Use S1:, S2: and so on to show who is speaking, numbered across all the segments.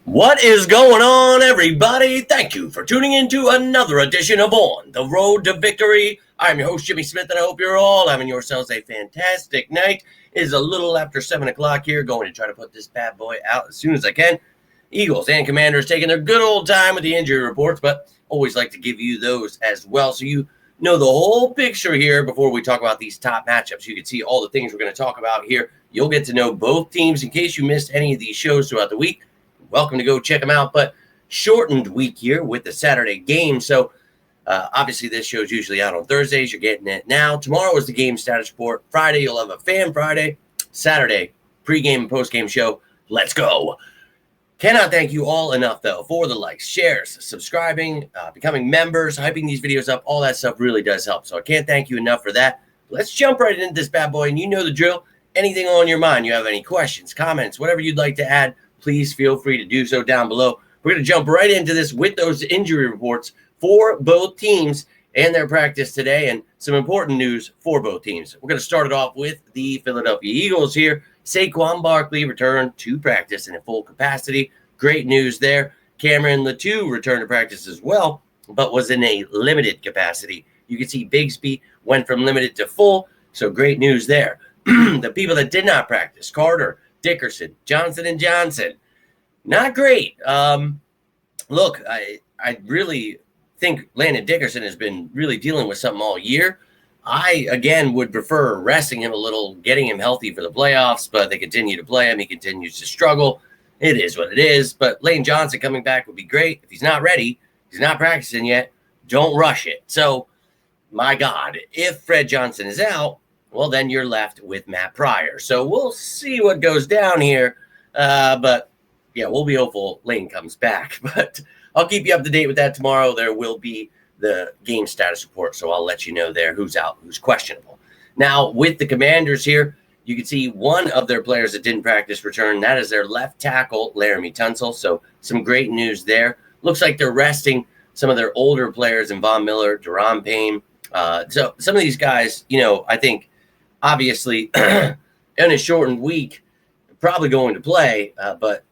S1: What is going on, everybody? Thank you for tuning in to another edition of On the Road to Victory. I'm your host, Jimmy Smith, and I hope you're all having yourselves a fantastic night. It is a little after 7 o'clock here, going to try to put this bad boy out as soon as I can. Eagles and Commanders taking their good old time with the injury reports, but always like to give you those as well so you know the whole picture here before we talk about these top matchups. You can see all the things we're going to talk about here. You'll get to know both teams in case you missed any of these shows throughout the week. Welcome to go check them out, but shortened week here with the Saturday game. So obviously this show's usually out on Thursdays. You're getting it now. Tomorrow is the game status report. Friday, you'll have a Fan Friday. Saturday, pregame and postgame show. Let's go. Cannot thank you all enough, though, for the likes, shares, subscribing, becoming members, hyping these videos up. All that stuff really does help. So I can't thank you enough for that. Let's jump right into this bad boy, and you know the drill. Anything on your mind, you have any questions, comments, whatever you'd like to add, please feel free to do so down below. We're going to jump right into this with those injury reports for both teams and their practice today and some important news for both teams. We're going to start it off with the Philadelphia Eagles here. Saquon Barkley returned to practice in a full capacity. Great news there. Cameron Latu returned to practice as well, but was in a limited capacity. You can see Bigsby went from limited to full, so great news there. The people that did not practice, Carter, Dickerson, Johnson & Johnson, not great. Look, I really think Landon Dickerson has been really dealing with something all year. I, again, would prefer resting him a little, getting him healthy for the playoffs, but they continue to play him. He continues to struggle. It is what it is, but Lane Johnson coming back would be great. If he's not ready, he's not practicing yet, don't rush it. So, my God, if Fred Johnson is out, well, then you're left with Matt Pryor. So we'll see what goes down here. But, yeah, we'll be hopeful Lane comes back. But I'll keep you up to date with that tomorrow. There will be the game status report, so I'll let you know there who's out, who's questionable. Now, with the Commanders here, you can see one of their players that didn't practice return. That is their left tackle, Laramie Tunsil. So some great news there. Looks like they're resting some of their older players in Von Miller, Daron Payne. So some of these guys, I think, obviously, in a shortened week, probably going to play, but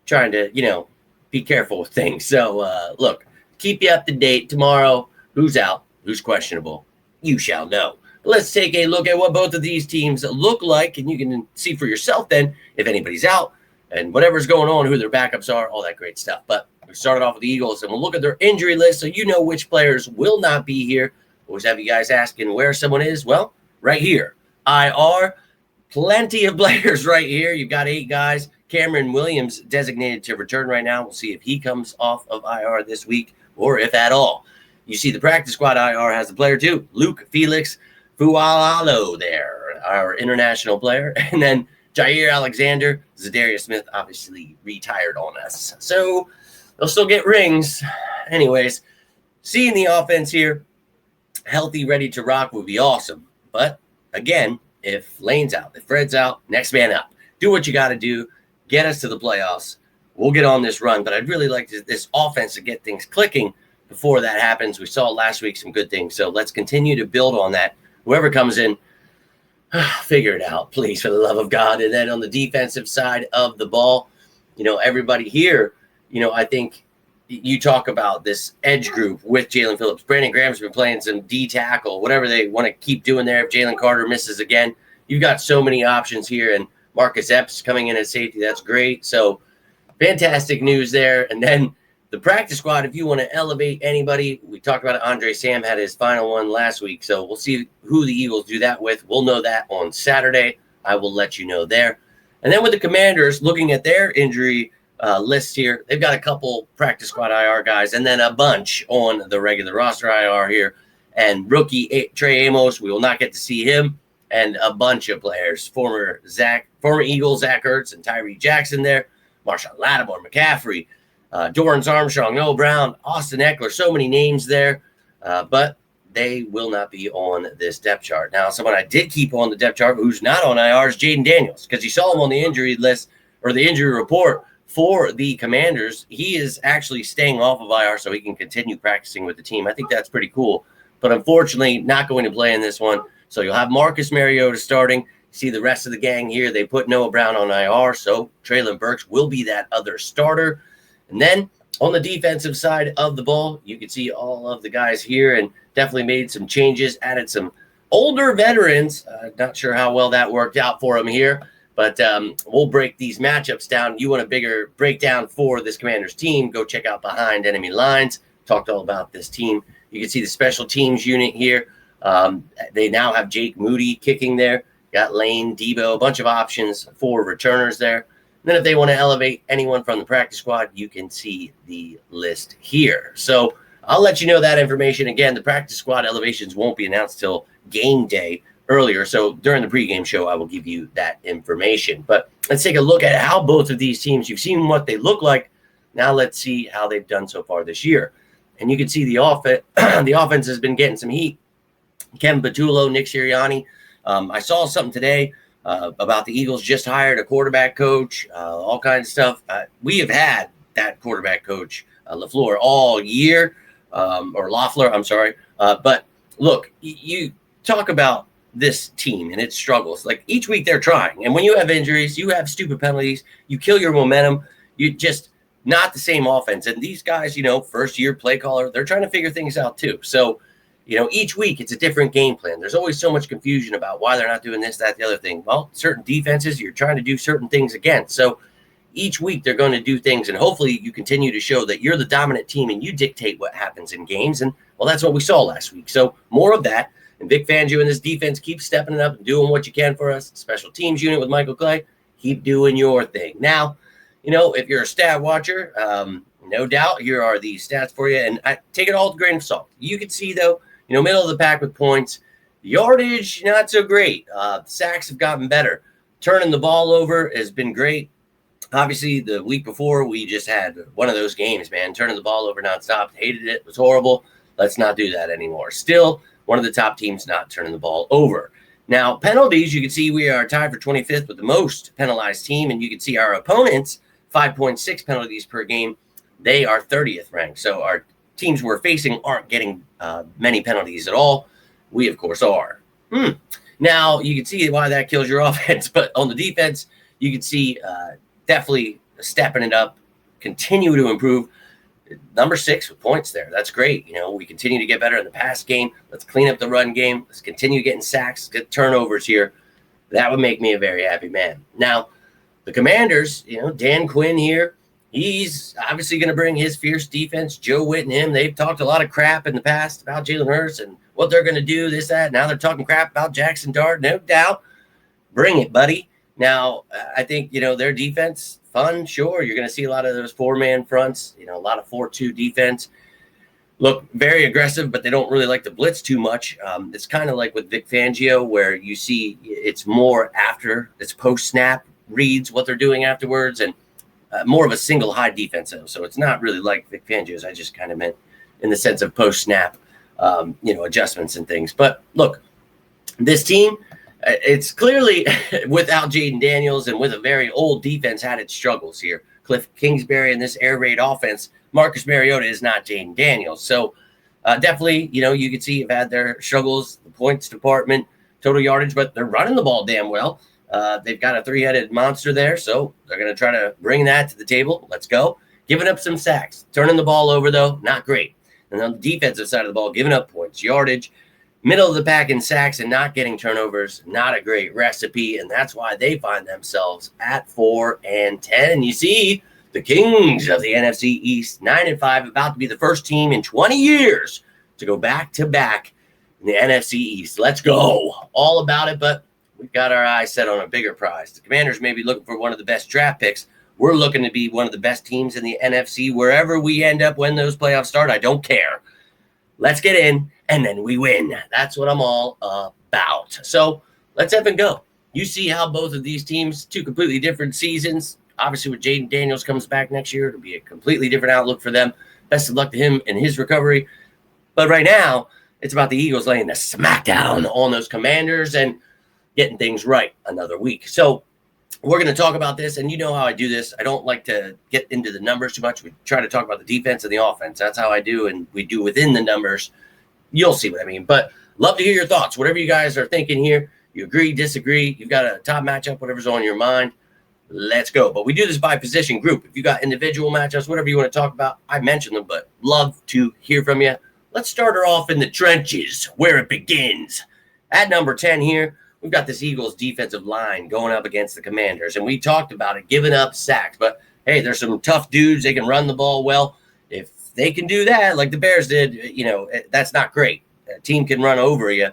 S1: trying to, be careful with things. So, look, keep you up to date tomorrow. Who's out? Who's questionable? You shall know. Let's take a look at what both of these teams look like, and you can see for yourself then if anybody's out and whatever's going on, who their backups are, all that great stuff. But we started off with the Eagles, and we'll look at their injury list so you know which players will not be here. Always have you guys asking where someone is. Well, right here. IR, plenty of players right here. You've got 8 guys. Cameron Williams designated to return right now. We'll see if he comes off of IR this week or if at all. You see the practice squad IR has a player too. Luke Felix Fualalo there, our international player. And then Jair Alexander, Zadarius Smith obviously retired on us. So they'll still get rings. Anyways, seeing the offense here, healthy, ready to rock would be awesome. But again, if Lane's out, if Fred's out, next man up. Do what you got to do. Get us to the playoffs. We'll get on this run. But I'd really like this offense to get things clicking before that happens. We saw last week some good things. So let's continue to build on that. Whoever comes in, figure it out, please, for the love of God. And then on the defensive side of the ball, everybody here, I think you talk about this edge group with Jalen Phillips. Brandon Graham's been playing some D tackle, whatever they want to keep doing there. If Jalen Carter misses again, you've got so many options here. And Marcus Epps coming in at safety, that's great. So fantastic news there. And then the practice squad, if you want to elevate anybody, we talked about it. Andre Sam had his final one last week. So we'll see who the Eagles do that with. We'll know that on Saturday. I will let you know there. And then with the Commanders, looking at their injury list here, they've got a couple practice squad IR guys and then a bunch on the regular roster IR here. And rookie Trey Amos, we will not get to see him. And a bunch of players, former Eagle Zach Ertz and Tyree Jackson there, Marshawn Lattimore, McCaffrey, Dorrance Armstrong, Noah Brown, Austin Eckler, so many names there. But they will not be on this depth chart. Now, someone I did keep on the depth chart who's not on IR is Jaden Daniels, because you saw him on the injury list or the injury report for the Commanders. He is actually staying off of IR so he can continue practicing with the team. I think that's pretty cool. But unfortunately, not going to play in this one. So you'll have Marcus Mariota starting. See the rest of the gang here. They put Noah Brown on IR, so Treylon Burks will be that other starter. And then on the defensive side of the ball, you can see all of the guys here and definitely made some changes, added some older veterans. Not sure how well that worked out for them here, but we'll break these matchups down. You want a bigger breakdown for this Commanders team, go check out Behind Enemy Lines. Talked all about this team. You can see the special teams unit here. They now have Jake Moody kicking there. Got Lane, Debo, a bunch of options for returners there. And then if they want to elevate anyone from the practice squad, you can see the list here. So I'll let you know that information. Again, the practice squad elevations won't be announced till game day earlier. So during the pregame show, I will give you that information. But let's take a look at how both of these teams, you've seen what they look like. Now let's see how they've done so far this year. And you can see the offense has been getting some heat. Kevin Patullo, Nick Sirianni. I saw something today about the Eagles just hired a quarterback coach, all kinds of stuff. We have had that quarterback coach, LaFleur, all year, or Loeffler, I'm sorry. But look, you talk about this team and its struggles. Like each week they're trying. And when you have injuries, you have stupid penalties, you kill your momentum, you just not the same offense. And these guys, first year play caller, they're trying to figure things out too. So, each week it's a different game plan. There's always so much confusion about why they're not doing this, that, the other thing. Well, certain defenses, you're trying to do certain things against. So each week they're going to do things, and hopefully you continue to show that you're the dominant team and you dictate what happens in games. And, well, that's what we saw last week. So more of that. And Vic Fangio and this defense keep stepping it up and doing what you can for us. Special teams unit with Michael Clay, keep doing your thing. Now, if you're a stat watcher, no doubt here are the stats for you. And I take it all with a grain of salt. You can see, though, middle of the pack with points. Yardage, not so great. Sacks have gotten better. Turning the ball over has been great. Obviously, the week before, we just had one of those games, man. Turning the ball over nonstop. Hated it. It was horrible. Let's not do that anymore. Still, one of the top teams not turning the ball over. Now, penalties, you can see we are tied for 25th with the most penalized team. And you can see our opponents, 5.6 penalties per game. They are 30th ranked. So our teams we're facing aren't getting many penalties at all. We, of course, are. Now, you can see why that kills your offense. But on the defense, you can see definitely stepping it up, continue to improve. Number 6 with points there. That's great. We continue to get better in the pass game. Let's clean up the run game. Let's continue getting sacks, get turnovers here. That would make me a very happy man. Now, the Commanders, Dan Quinn here, he's obviously going to bring his fierce defense. Joe Witt and him, they've talked a lot of crap in the past about Jalen Hurts and what they're going to do, this, that. Now they're talking crap about Jackson Dart. No doubt. Bring it, buddy. Now, I think, their defense, fun, sure. You're going to see a lot of those 4-man fronts, a lot of 4-2 defense. Look very aggressive, but they don't really like to blitz too much. It's kind of like with Vic Fangio, where you see it's more after, it's post-snap reads, what they're doing afterwards, and more of a single high defense. So it's not really like Vic Fangio's. I just kind of meant in the sense of post-snap, adjustments and things. But look, this team, it's clearly without Jaden Daniels and with a very old defense had its struggles here. Cliff Kingsbury and this air raid offense, Marcus Mariota is not Jaden Daniels. So definitely, you can see have had their struggles, the points department, total yardage, but they're running the ball damn well. They've got a 3-headed monster there, so they're going to try to bring that to the table. Let's go. Giving up some sacks. Turning the ball over, though, not great. And on the defensive side of the ball, giving up points, yardage, middle of the pack in sacks and not getting turnovers, not a great recipe, and that's why they find themselves at 4-10. And you see the Kings of the NFC East, 9-5, about to be the first team in 20 years to go back-to-back in the NFC East. Let's go. All about it, but we've got our eyes set on a bigger prize. The Commanders may be looking for one of the best draft picks. We're looking to be one of the best teams in the NFC. Wherever we end up when those playoffs start, I don't care. Let's get in, and then we win. That's what I'm all about. So let's have and go. You see how both of these teams, 2 completely different seasons. Obviously, when Jaden Daniels comes back next year, it'll be a completely different outlook for them. Best of luck to him in his recovery. But right now, it's about the Eagles laying the smackdown on those Commanders and getting things right another week. So we're going to talk about this, and you know how I do this. I don't like to get into the numbers too much. We try to talk about the defense and the offense. That's how I do, and we do within the numbers. You'll see what I mean. But love to hear your thoughts. Whatever you guys are thinking here, you agree, disagree, you've got a top matchup, whatever's on your mind. Let's go. But we do this by position group. If you got individual matchups, whatever you want to talk about, I mentioned them, but love to hear from you. Let's start her off in the trenches where it begins. At number 10 here, we've got this Eagles defensive line going up against the Commanders, and we talked about it, giving up sacks. But, hey, there's some tough dudes. They can run the ball well. If they can do that like the Bears did, that's not great. A team can run over you.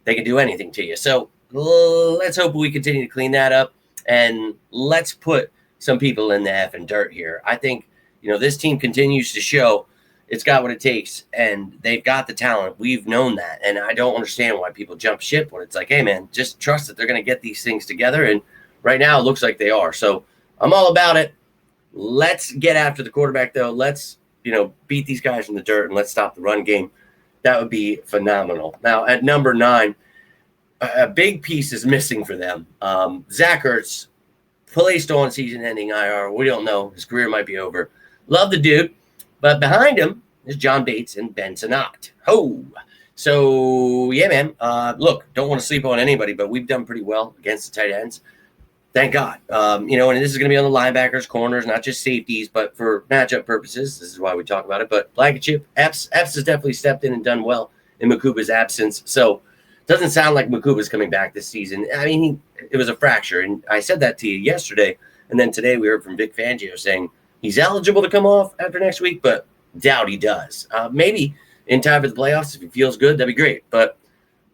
S1: They can do anything to you. So let's hope we continue to clean that up, and let's put some people in the effing dirt here. I think, this team continues to show it's got what it takes, and they've got the talent. We've known that, and I don't understand why people jump ship when it's like, hey, man, just trust that they're going to get these things together, and right now it looks like they are. So I'm all about it. Let's get after the quarterback, though. Let's, beat these guys in the dirt, and let's stop the run game. That would be phenomenal. Now, at number 9, a big piece is missing for them. Zach Ertz, placed on season-ending IR. We don't know. His career might be over. Love the dude. But behind him is John Bates and Ben Sinnott. Oh, so yeah, man. Look, don't want to sleep on anybody, but we've done pretty well against the tight ends. Thank God. And this is going to be on the linebackers, corners, not just safeties, but for matchup purposes. This is why we talk about it. But Blankenship, Epps has definitely stepped in and done well in Makuba's absence. So it doesn't sound like Makuba's coming back this season. I mean, it was a fracture, and I said that to you yesterday. And then today we heard from Vic Fangio saying he's eligible to come off after next week, but doubt he does. Maybe in time for the playoffs, if he feels good, that'd be great. But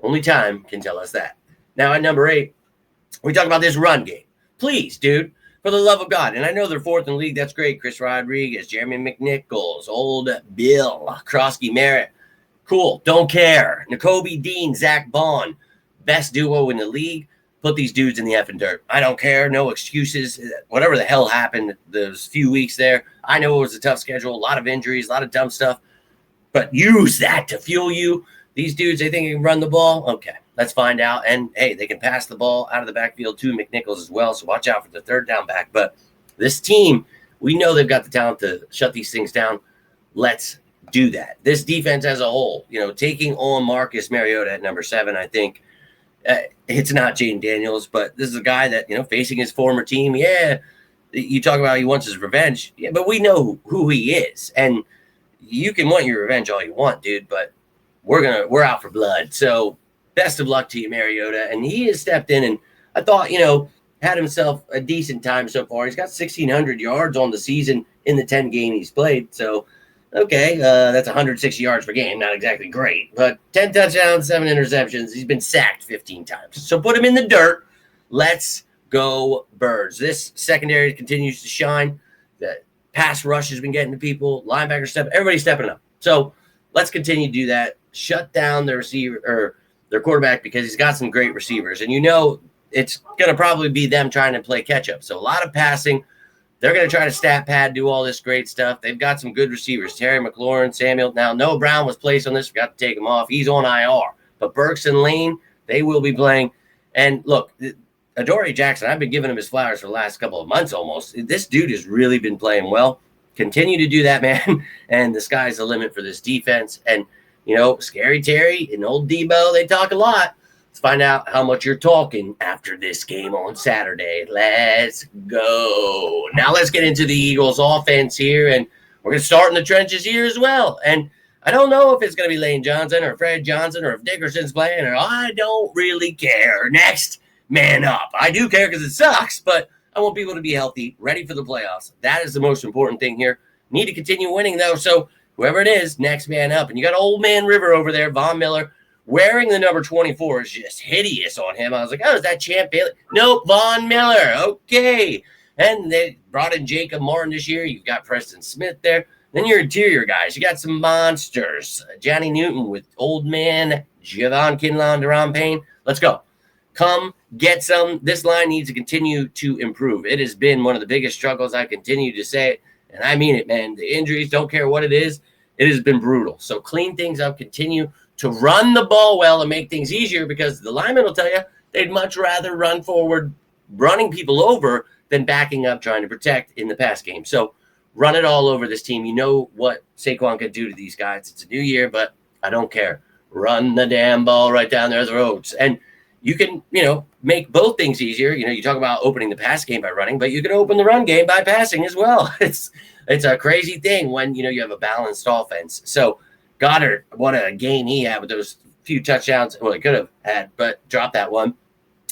S1: only time can tell us that. Now, at number 8, we talk about this run game. Please, dude, for the love of God. And I know they're 4th in the league. That's great. Chris Rodriguez, Jeremy McNichols, old Bill, Krosky Merritt. Cool. Don't care. Nakobe Dean, Zach Bond, best duo in the league. Put these dudes in the effing dirt. I don't care. No excuses. Whatever the hell happened those few weeks there. I know it was a tough schedule, a lot of injuries, a lot of dumb stuff. But use that to fuel you. These dudes, they think they can run the ball. Okay, let's find out. And, hey, they can pass the ball out of the backfield to McNichols as well. So watch out for the third down back. But this team, we know they've got the talent to shut these things down. Let's do that. This defense as a whole, taking on Marcus Mariota at number 7, I think, it's not Jayden Daniels, but this is a guy that, facing his former team. Yeah, you talk about he wants his revenge. Yeah, but we know who he is. And you can want your revenge all you want, dude, but we're out for blood. So best of luck to you, Mariota. And he has stepped in, and I thought, had himself a decent time so far. He's got 1,600 yards on the season in the 10 games he's played. So, okay, that's 160 yards per game. Not exactly great, but 10 touchdowns, 7 interceptions. He's been sacked 15 times. So put him in the dirt. Let's go Birds. This secondary continues to shine. The pass rush has been getting to people. Linebacker everybody's stepping up. So let's continue to do that. Shut down their receiver or their quarterback, because he's got some great receivers. And it's going to probably be them trying to play catch up. So a lot of passing. They're going to try to stat pad, do all this great stuff. They've got some good receivers. Terry McLaurin, Samuel. Now, Noah Brown was placed on this. Forgot to take him off. He's on IR. But Burks and Lane, they will be playing. And look, Adoree Jackson, I've been giving him his flowers for the last couple of months almost. This dude has really been playing well. Continue to do that, man. And the sky's the limit for this defense. And, Scary Terry and old Debo, they talk a lot. Let's find out how much you're talking after this game on Saturday. Let's go. Now let's get into the Eagles offense here, and we're going to start in the trenches here as well. And I don't know if it's going to be Lane Johnson or Fred Johnson or if Dickerson's playing, or I don't really care. Next, man up. I do care because it sucks, but I want people to be healthy, ready for the playoffs. That is the most important thing here. Need to continue winning, though, so whoever it is, next man up. And you got Old Man River over there, Von Miller, wearing the number 24 is just hideous on him. I was like, oh, is that Champ Bailey? Nope, Von Miller. Okay. And they brought in Jacob Martin this year. You've got Preston Smith there. Then your interior guys. You got some monsters. Johnny Newton with Old Man, Javon Kinlaw, Deron Payne. Let's go. Come get some. This line needs to continue to improve. It has been one of the biggest struggles. I continue to say it, and I mean it, man. The injuries, don't care what it is. It has been brutal. So clean things up. Continue to run the ball well and make things easier, because the linemen will tell you they'd much rather run forward, running people over, than backing up trying to protect in the pass game. So run it all over this team. You know what Saquon can do to these guys. It's a new year, but I don't care. Run the damn ball right down their throats. And, you can, make both things easier. You talk about opening the pass game by running, but you can open the run game by passing as well. It's a crazy thing when, you have a balanced offense. So Goddard, what a game he had with those few touchdowns. Well, he could have had, but dropped that one.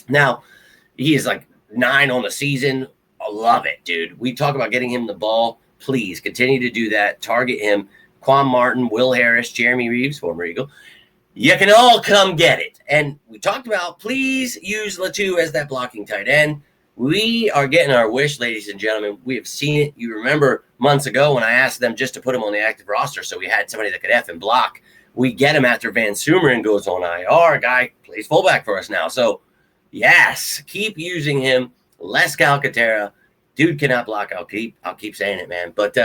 S1: Now, he is like 9 on the season. I love it, dude. We talk about getting him the ball. Please continue to do that. Target him. Quan Martin, Will Harris, Jeremy Reeves, former Eagle. You can all come get it. And we talked about, please use Latu as that blocking tight end. We are getting our wish, ladies and gentlemen. We have seen it. You remember months ago when I asked them just to put him on the active roster so we had somebody that could F and block. We get him after Van Sumeren goes on IR. Guy plays fullback for us now. So, yes, keep using him. Les Calcaterra. Dude cannot block. I'll keep saying it, man. But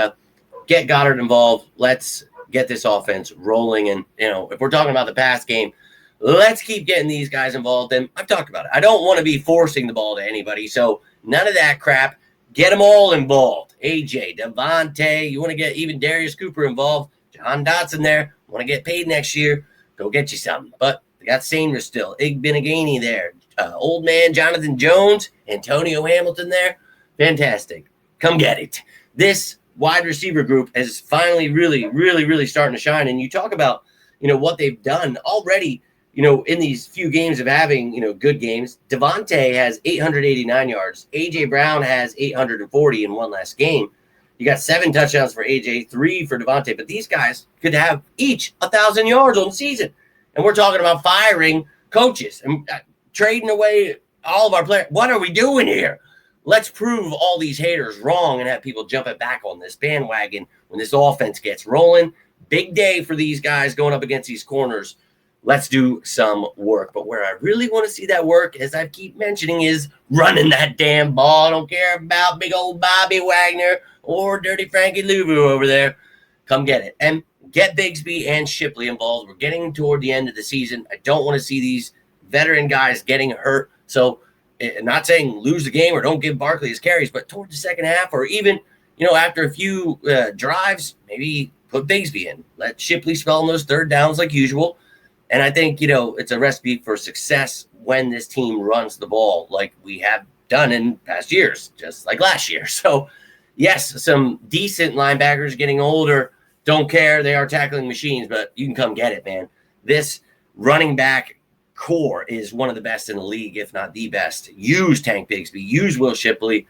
S1: get Goddard involved. Let's get this offense rolling. And, if we're talking about the pass game, let's keep getting these guys involved. And I've talked about it. I don't want to be forcing the ball to anybody. So none of that crap. Get them all involved. AJ, Devontae, you want to get even Darius Cooper involved. John Dotson there. Want to get paid next year. Go get you something. But they got Senior still. Igbenegany there. Old man Jonathan Jones. Antonio Hamilton there. Fantastic. Come get it. This wide receiver group is finally really, really, really starting to shine. And you talk about, what they've done already, in these few games of having, good games. Devontae has 889 yards. A.J. Brown has 840 in one last game. You got 7 touchdowns for A.J., 3 for Devontae. But these guys could have each 1,000 yards on the season. And we're talking about firing coaches and trading away all of our players. What are we doing here? Let's prove all these haters wrong and have people jumping back on this bandwagon when this offense gets rolling. Big day for these guys going up against these corners. Let's do some work. But where I really want to see that work, as I keep mentioning, is running that damn ball. I don't care about big old Bobby Wagner or Dirty Frankie Louvu over there. Come get it. And get Bigsby and Shipley involved. We're getting toward the end of the season. I don't want to see these veteran guys getting hurt. So, not saying lose the game or don't give Barkley his carries, but toward the second half or even, after a few drives, maybe put Bigsby in. Let Shipley spell on those third downs like usual. And I think, it's a recipe for success when this team runs the ball like we have done in past years, just like last year. So, yes, some decent linebackers getting older. Don't care. They are tackling machines, but you can come get it, man. This running back core is one of the best in the league, if not the best. Use Tank Bigsby, use Will Shipley,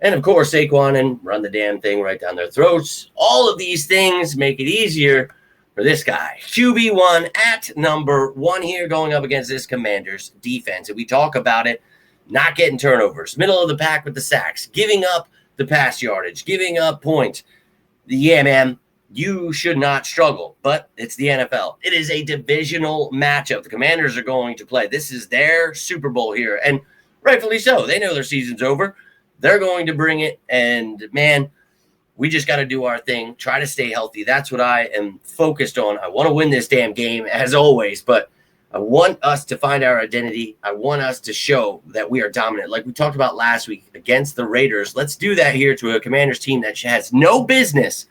S1: and of course Saquon, and run the damn thing right down their throats. All of these things make it easier for this guy. QB1 at number 1 here going up against this Commanders defense. And we talk about it, not getting turnovers, middle of the pack with the sacks, giving up the pass yardage, giving up points. Yeah, man. You should not struggle, but it's the NFL. It is a divisional matchup. The Commanders are going to play. This is their Super Bowl here, and rightfully so. They know their season's over. They're going to bring it, and, man, we just got to do our thing, try to stay healthy. That's what I am focused on. I want to win this damn game, as always, but I want us to find our identity. I want us to show that we are dominant, like we talked about last week against the Raiders. Let's do that here to a Commanders team that has no business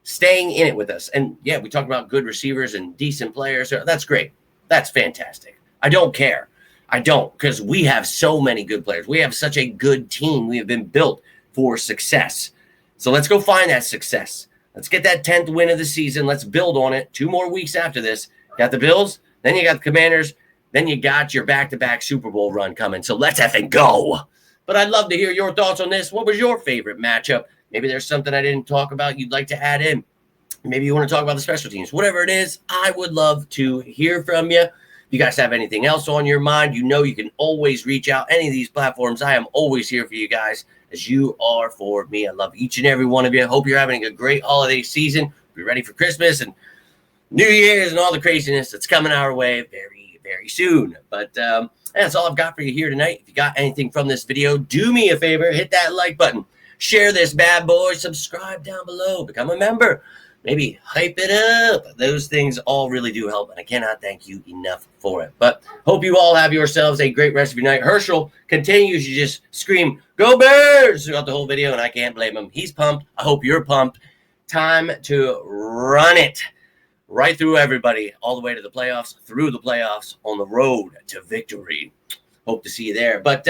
S1: staying in it with us. And yeah, we talk about good receivers and decent players. So that's great. That's fantastic. I don't care. I don't, because we have so many good players. We have such a good team. We have been built for success. So let's go find that success. Let's get that 10th win of the season. Let's build on it. 2 more weeks after this. Got the Bills, then you got the Commanders, then you got your back-to-back Super Bowl run coming. So let's effing go. But I'd love to hear your thoughts on this. What was your favorite matchup? Maybe there's something I didn't talk about you'd like to add in. Maybe you want to talk about the special teams. Whatever it is, I would love to hear from you. If you guys have anything else on your mind, you can always reach out. Any of these platforms, I am always here for you guys, as you are for me. I love each and every one of you. Hope you're having a great holiday season. Be ready for Christmas and New Year's and all the craziness that's coming our way very, very soon. But that's all I've got for you here tonight. If you got anything from this video, do me a favor, hit that like button. Share this bad boy, subscribe down below, become a member, maybe hype it up. Those things all really do help, and I cannot thank you enough for it. But hope you all have yourselves a great rest of your night. Herschel continues to just scream, "Go Bears!" throughout the whole video, and I can't blame him. He's pumped. I hope you're pumped. Time to run it right through everybody, all the way to the playoffs, through the playoffs, on the road to victory. hope to see you there. But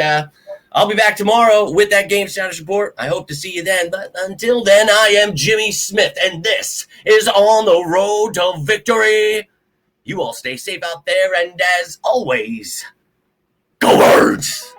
S1: I'll be back tomorrow with that game status report. I hope to see you then. But until then, I am Jimmy Smith, and this is On the Road to Victory. You all stay safe out there, and as always, go Birds!